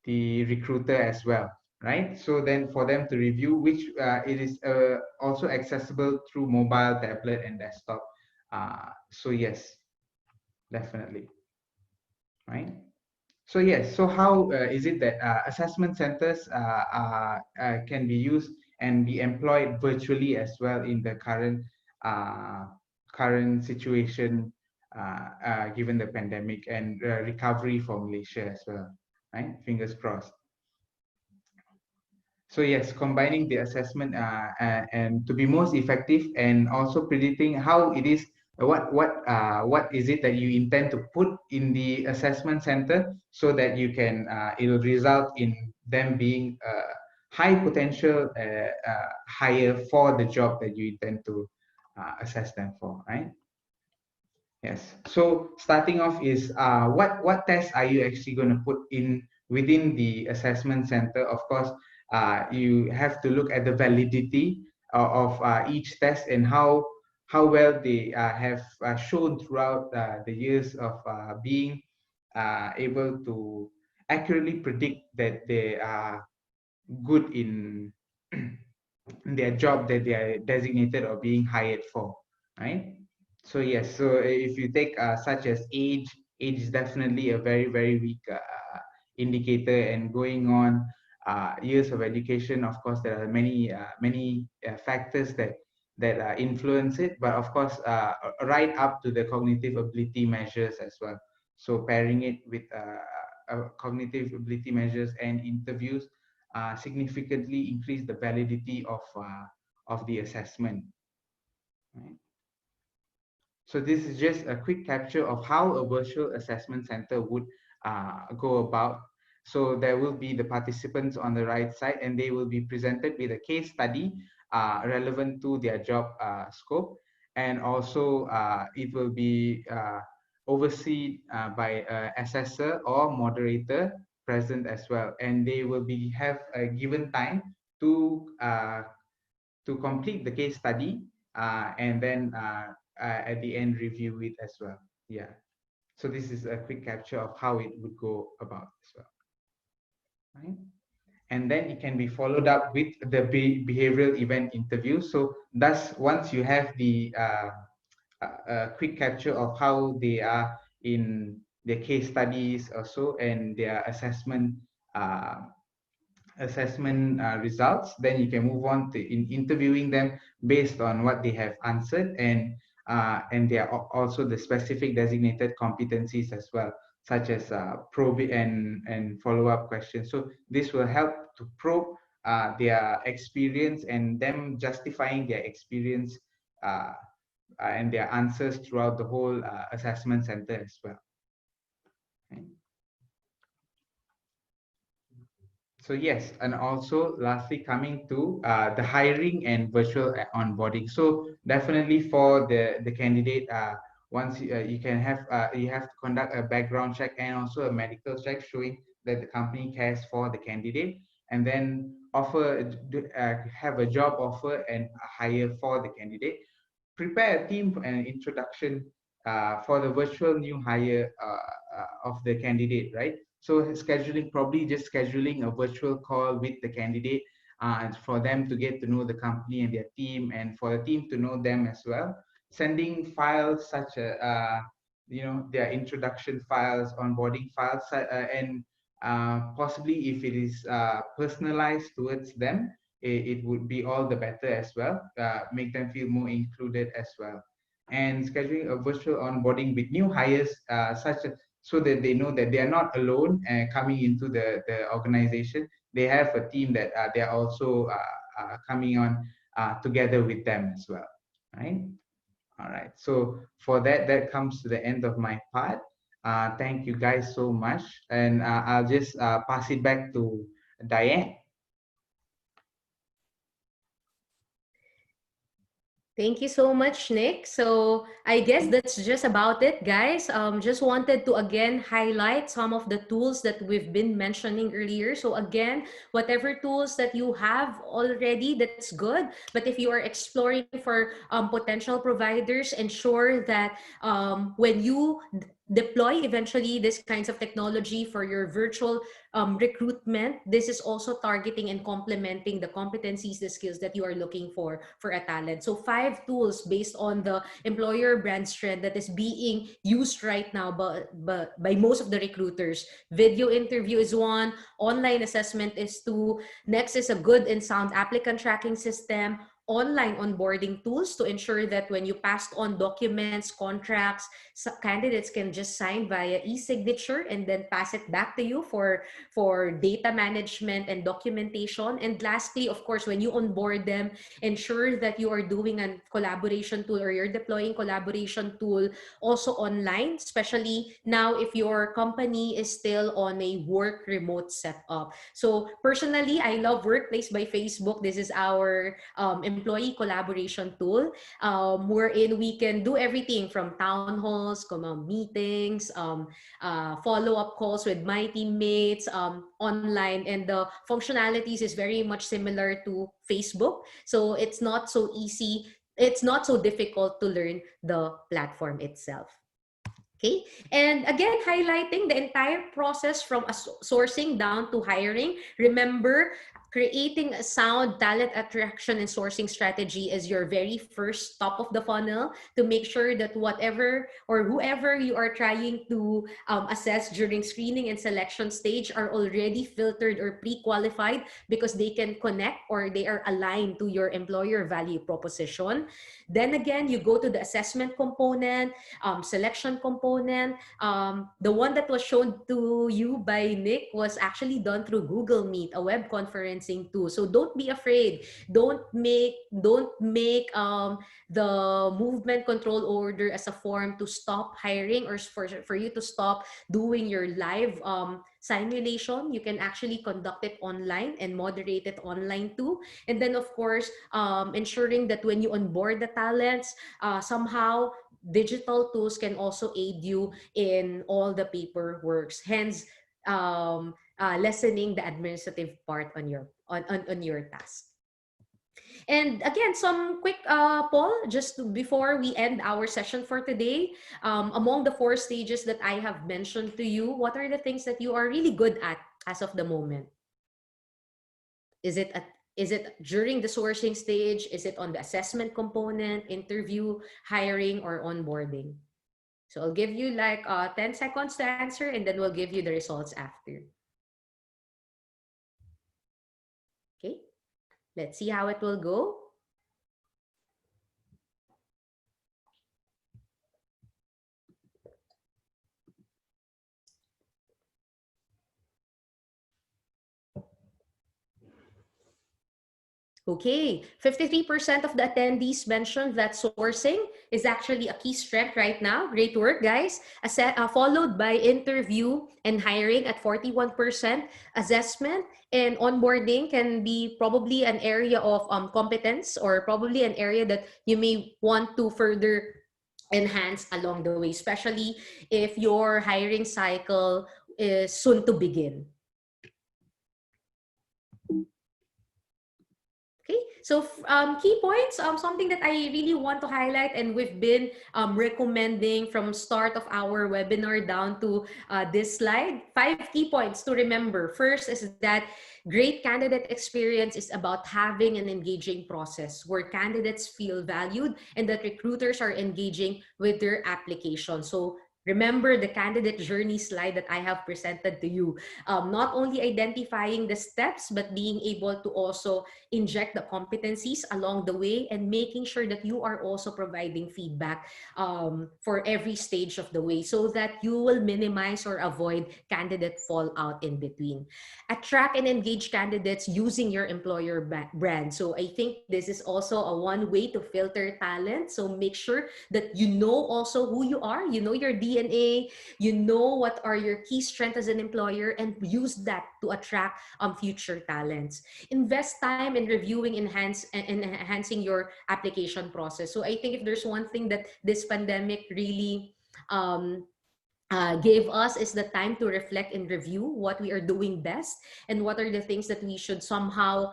the recruiter as well, right? So then for them to review, which it is also accessible through mobile, tablet, and desktop. So yes, definitely, right? So yes, so how is it that assessment centers can be used and be employed virtually as well in the uh, current situation, given the pandemic and recovery for Malaysia as well, right? Fingers crossed. So yes, combining the assessment and to be most effective, and also predicting how it is, what is it that you intend to put in the assessment center, so that you can it will result in them being high potential hire for the job that you intend to assess them for, right? Yes. So starting off is what tests are you actually going to put in within the assessment center? Of course, you have to look at the validity of each test, and how well they have shown throughout the years of being able to accurately predict that they are good in their job that they are designated or being hired for, right? So yes, so if you take such as age is definitely a very weak indicator, and going on years of education. Of course, there are many factors that influence it, but of course, right up to the cognitive ability measures as well. So pairing it with cognitive ability measures and interviews significantly increase the validity of the assessment. Right? So this is just a quick capture of how a virtual assessment center would go about. So there will be the participants on the right side, and they will be presented with a case study relevant to their job scope. And also it will be overseen by an assessor or moderator present as well. And they will be have a given time to complete the case study and then at the end review it as well. Yeah. So this is a quick capture of how it would go about as well. Right. And then it can be followed up with the behavioral event interview. So thus, once you have the quick capture of how they are in their case studies also, and their uh, assessment results, then you can move on to interviewing them based on what they have answered, and they are also the specific designated competencies as well, such as probe and follow-up questions. So this will help to probe their experience and them justifying their experience and their answers throughout the whole assessment center as well. Okay. So yes, and also lastly, coming to the hiring and virtual onboarding. So definitely for the candidate, once you can have you have to conduct a background check and also a medical check showing that the company cares for the candidate, and then offer have a job offer and hire for the candidate. Prepare a team and introduction for the virtual new hire of the candidate, right? So scheduling, probably just scheduling a virtual call with the candidate for them to get to know the company and their team, and for the team to know them as well. Sending files such as their introduction files, onboarding files, and possibly if it is personalized towards them, it would be all the better as well. Make them feel more included as well. And scheduling a virtual onboarding with new hires, so that they know that they are not alone coming into the organization. They have a team that they are also coming on together with them as well, right? All right. So for that, that comes to the end of my part. Thank you guys so much, and I'll just pass it back to Diane. Thank you so much, Nick. So I guess that's just about it, guys. Just wanted to again highlight some of the tools that we've been mentioning earlier. So again, whatever tools that you have already, that's good. But if you are exploring for potential providers, ensure that when you deploy eventually this kinds of technology for your virtual recruitment, this is also targeting and complementing the competencies, the skills that you are looking for a talent. So 5 tools based on the employer brand trend that is being used right now by most of the recruiters. Video interview is one, online assessment is two, next is a good and sound applicant tracking system, online onboarding tools to ensure that when you passed on documents, contracts, candidates can just sign via e-signature and then pass it back to you for data management and documentation. And lastly, of course, when you onboard them, ensure that you are doing a collaboration tool or you're deploying collaboration tool also online, especially now if your company is still on a work remote setup. So personally, I love Workplace by Facebook. This is our employee collaboration tool, wherein we can do everything from town halls, meetings, follow-up calls with my teammates online, and the functionalities is very much similar to Facebook. So it's not so easy, it's not so difficult to learn the platform itself. Okay. And again, highlighting the entire process from sourcing down to hiring. Remember, creating a sound talent attraction and sourcing strategy is your very first top of the funnel to make sure that whatever or whoever you are trying to assess during screening and selection stage are already filtered or pre-qualified because they can connect or they are aligned to your employer value proposition. Then again, you go to the assessment component, selection component. The one that was shown to you by Nick was actually done through Google Meet, a web conferencing tool. So don't be afraid. Don't make the movement control order as a form to stop hiring or for you to stop doing your live simulation. You can actually conduct it online and moderate it online too. And then of course, ensuring that when you onboard the talents, somehow digital tools can also aid you in all the paperwork, hence lessening the administrative part on your task. And again, some quick poll just before we end our session for today. Among the 4 stages that I have mentioned to you, what are the things that you are really good at as of the moment? Is it during the sourcing stage? Is it on the assessment component, interview, hiring, or onboarding? So I'll give you like 10 seconds to answer, and then we'll give you the results after. Okay, let's see how it will go. Okay, 53% of the attendees mentioned that sourcing is actually a key strength right now. Great work, guys. Followed by interview and hiring at 41%. Assessment and onboarding can be probably an area of competence, or probably an area that you may want to further enhance along the way, especially if your hiring cycle is soon to begin. Okay, so key points, something that I really want to highlight, and we've been recommending from start of our webinar down to this slide. 5 key points to remember. First is that great candidate experience is about having an engaging process where candidates feel valued and that recruiters are engaging with their application. So remember the candidate journey slide that I have presented to you. Not only identifying the steps, but being able to also inject the competencies along the way and making sure that you are also providing feedback for every stage of the way so that you will minimize or avoid candidate fallout in between. Attract and engage candidates using your employer brand. So I think this is also a one way to filter talent. So make sure that you know also who you are, you know your DNA, you know what are your key strengths as an employer, and use that to attract future talents. Invest time in reviewing and enhancing your application process. So I think if there's one thing that this pandemic really um, gave us is the time to reflect and review what we are doing best and what are the things that we should somehow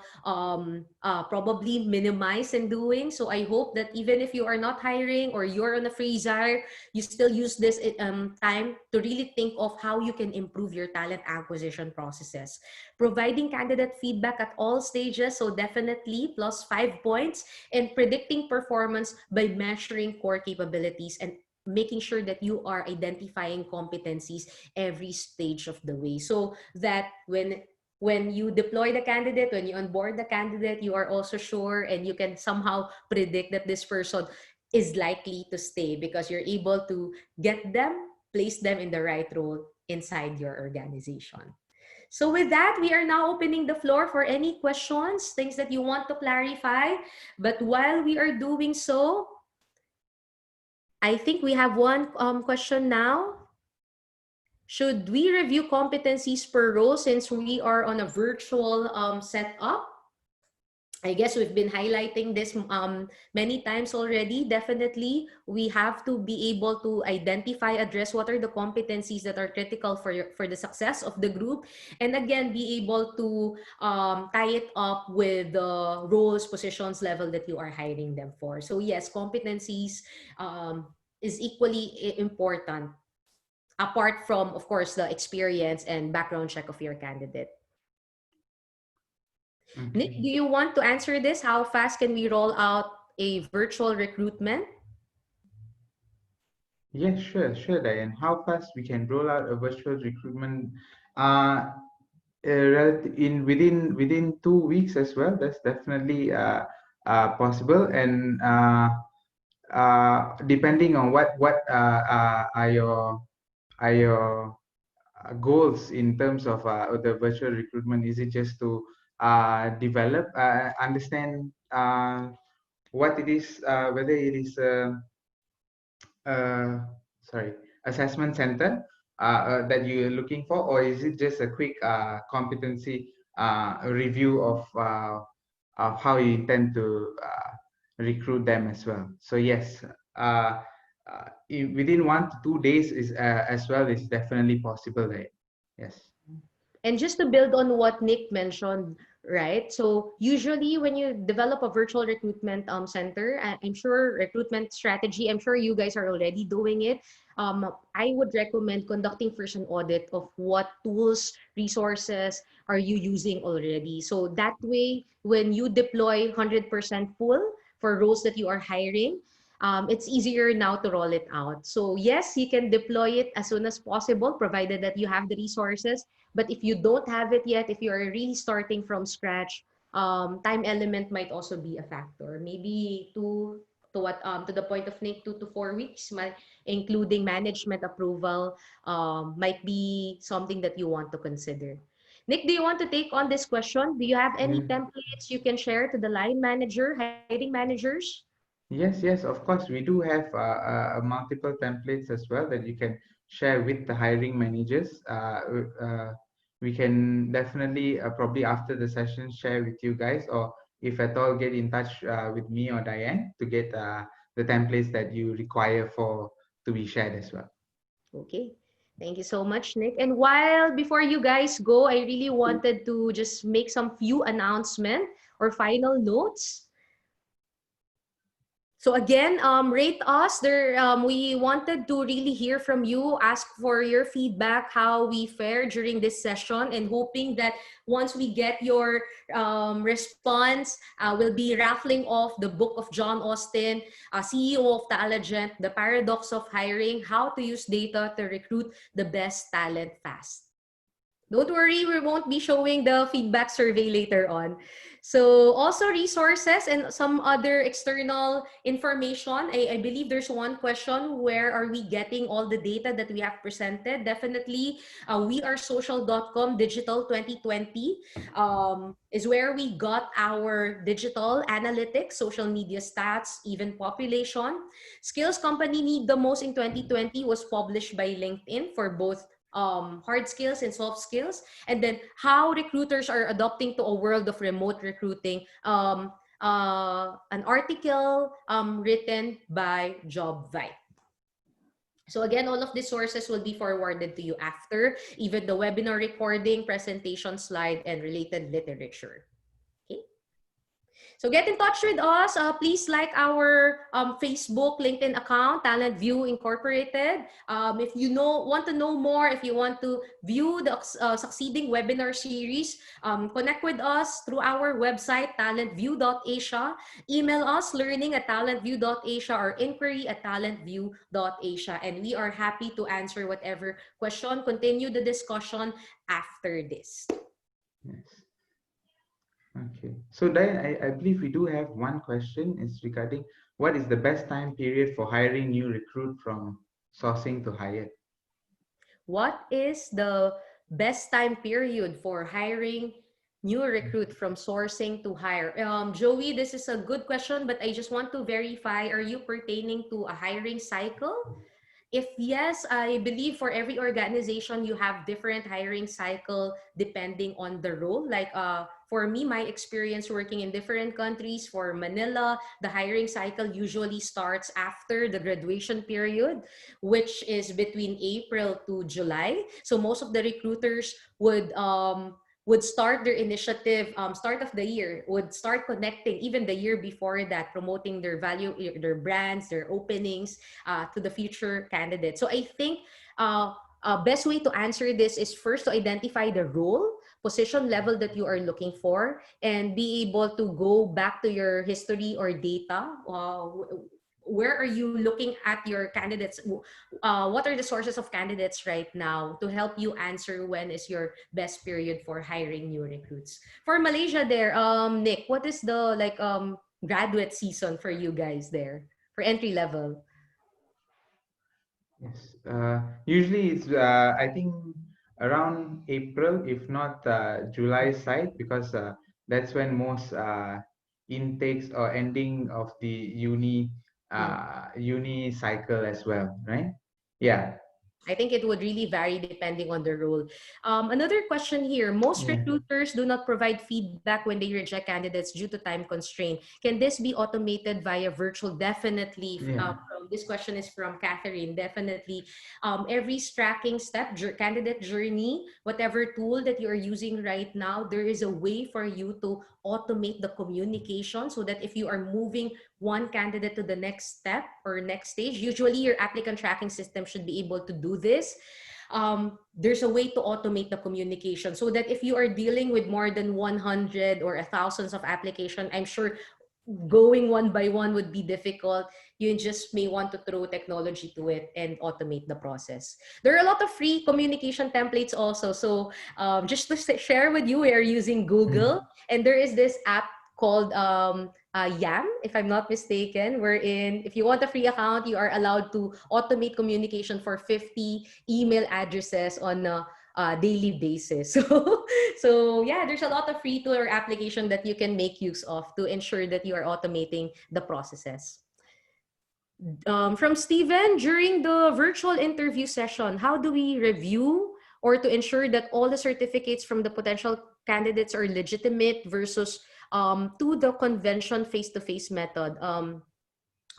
probably minimize in doing. So I hope that even if you are not hiring or you're on a freezer, you still use this time to really think of how you can improve your talent acquisition processes. Providing candidate feedback at all stages, so definitely plus 5 points, and predicting performance by measuring core capabilities and making sure that you are identifying competencies every stage of the way so that when you deploy the candidate, when you onboard the candidate, you are also sure and you can somehow predict that this person is likely to stay because you're able to get them, place them in the right role inside your organization. So with that, we are now opening the floor for any questions, things that you want to clarify. But while we are doing so, I think we have one question now. Should we review competencies per role since we are on a virtual setup? I guess we've been highlighting this many times already. Definitely, we have to be able to identify, address what are the competencies that are critical for the success of the group. And again, be able to tie it up with the roles, positions, level that you are hiring them for. So yes, competencies is equally important apart from, of course, the experience and background check of your candidate. Nick, Okay. do you want to answer this? How fast can we roll out a virtual recruitment? Yes, sure, Diane. How fast we can roll out a virtual recruitment? Uh, in within 2 weeks as well. That's definitely possible, and depending on what are your goals in terms of the virtual recruitment. Is it just to develop, understand what it is, whether it is uh, sorry, assessment center that you're looking for, or is it just a quick competency review of how you intend to recruit them as well? So yes, within 1 to 2 days is as well is definitely possible there. Yes. And just to build on what Nick mentioned, right? So usually when you develop a virtual recruitment center, I'm sure recruitment strategy, I'm sure you guys are already doing it. I would recommend conducting first an audit of what tools, resources are you using already. So that way, when you deploy 100% full for roles that you are hiring, it's easier now to roll it out. So yes, you can deploy it as soon as possible, provided that you have the resources. But if you don't have it yet, if you are really starting from scratch, time element might also be a factor. Maybe to the point of Nick, 2 to 4 weeks, including management approval, might be something that you want to consider. Nick, do you want to take on this question? Do you have any Mm. templates you can share to the line manager, hiring managers? Yes, of course. We do have multiple templates as well that you can share with the hiring managers. We can definitely probably after the session share with you guys, or if at all, get in touch with me or Diane to get the templates that you require for to be shared as well. Okay. Thank you so much, Nick. And while before you guys go, I really wanted to just make some few announcement or final notes? So again, rate us. We wanted to really hear from you, ask for your feedback, how we fare during this session, and hoping that once we get your response, we'll be raffling off the book of John Austin, CEO of Talagent, The Paradox of Hiring, How to Use Data to Recruit the Best Talent Fast. Don't worry, we won't be showing the feedback survey later on. So also resources and some other external information. I believe there's one question, where are we getting all the data that we have presented? Definitely, wearesocial.com digital 2020 is where we got our digital analytics, social media stats, even population. Skills company need the most in 2020 was published by LinkedIn for both hard skills and soft skills, and then how recruiters are adopting to a world of remote recruiting. An article written by JobVite. So again, all of these sources will be forwarded to you after, even the webinar recording, presentation slide, and related literature. So get in touch with us. Please like our Facebook, LinkedIn account, Talent View Incorporated. If you want to know more, if you want to view the succeeding webinar series, connect with us through our website, talentview.asia. Email us, learning@talentview.asia or inquiry@talentview.asia. And we are happy to answer whatever question. Continue the discussion after this. Yes. Okay. So Diane, I believe we do have one question. It's regarding what is the best time period for hiring new recruit from sourcing to hire? What is the best time period for hiring new recruit from sourcing to hire? Joey, this is a good question, but I just want to verify, are you pertaining to a hiring cycle? If yes, I believe for every organization, you have different hiring cycle depending on the role. Like for me, my experience working in different countries, for Manila, the hiring cycle usually starts after the graduation period, which is between April to July. So most of the recruiters would start their initiative, start of the year, would start connecting even the year before that, promoting their value, their brands, their openings to the future candidates. So I think best way to answer this is first to identify the role, position level that you are looking for, and be able to go back to your history or data. Where are you looking at your candidates? What are the sources of candidates right now to help you answer when is your best period for hiring new recruits? For Malaysia there, Nick, what is the graduate season for you guys there for entry level? Yes. Usually it's I think around April, if not July side, because that's when most intakes or ending of the uni cycle as well, right? Yeah. I think it would really vary depending on the role. Another question here. Most Yeah. recruiters do not provide feedback when they reject candidates due to time constraint. Can this be automated via virtual? Definitely. Yeah. This question is from Catherine. Definitely. Every tracking step, candidate journey, whatever tool that you are using right now, there is a way for you to automate the communication so that if you are moving one candidate to the next step or next stage, usually your applicant tracking system should be able to do this. There's a way to automate the communication so that if you are dealing with more than 100 or thousands of application, I'm sure going one by one would be difficult. You just may want to throw technology to it and automate the process. There are a lot of free communication templates also. So just to share with you, we are using Google, and there is this app called YAM, if I'm not mistaken, wherein if you want a free account, you are allowed to automate communication for 50 email addresses on a daily basis. So yeah, there's a lot of free tool or application that you can make use of to ensure that you are automating the processes. From Steven, during the virtual interview session, how do we review or to ensure that all the certificates from the potential candidates are legitimate versus to the convention face-to-face method?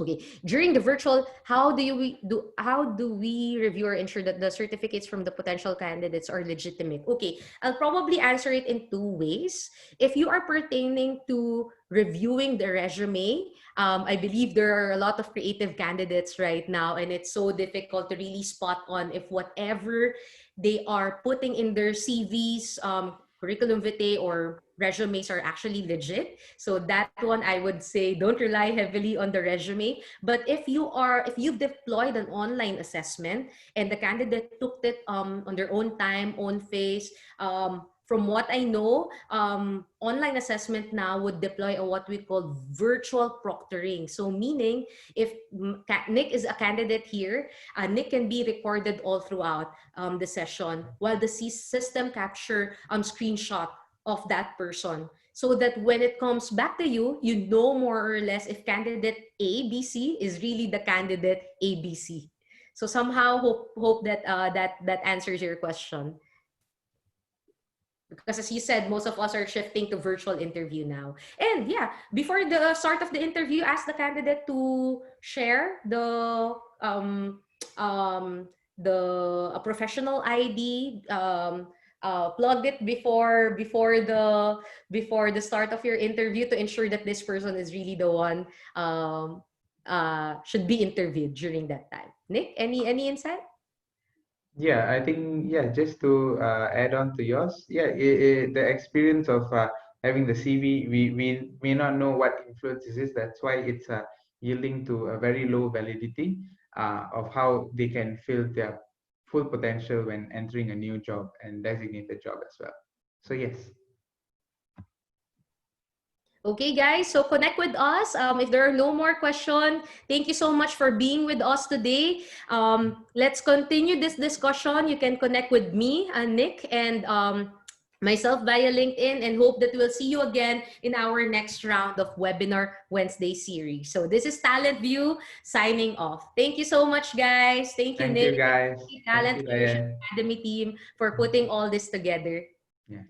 Okay, during the virtual, how do we review or ensure that the certificates from the potential candidates are legitimate? Okay, I'll probably answer it in two ways. If you are pertaining to reviewing the resume, I believe there are a lot of creative candidates right now, and it's so difficult to really spot on if whatever they are putting in their CVs, curriculum vitae or resumes are actually legit. So that one, I would say, don't rely heavily on the resume. But if you've deployed an online assessment and the candidate took it on their own time, own face, from what I know, online assessment now would deploy a what we call virtual proctoring. So meaning, if Nick is a candidate here, Nick can be recorded all throughout the session while the system capture screenshot of that person, so that when it comes back to you, you know more or less if candidate ABC is really the candidate ABC. So somehow hope that that answers your question. Because as you said, most of us are shifting to virtual interview now. And yeah, before the start of the interview, ask the candidate to share um, a professional ID. Plug it before the start of your interview to ensure that this person is really the one should be interviewed during that time. Nick, any insight? Yeah, I think, yeah, just to add on to yours, yeah, the experience of having the CV, we may not know what influence this is. That's why it's yielding to a very low validity of how they can fill their full potential when entering a new job and designated job as well. So yes. Okay, guys, so connect with us. If there are no more questions, thank you so much for being with us today. Let's continue this discussion. You can connect with me, Nick, and myself via LinkedIn, and hope that we'll see you again in our next round of Webinar Wednesday series. So this is Talent View signing off. Thank you so much, guys. Thank you, Thank you, Nick. guys. Thank you, Thank Talent you, Solution Diane. Academy team, for putting all this together. Yeah.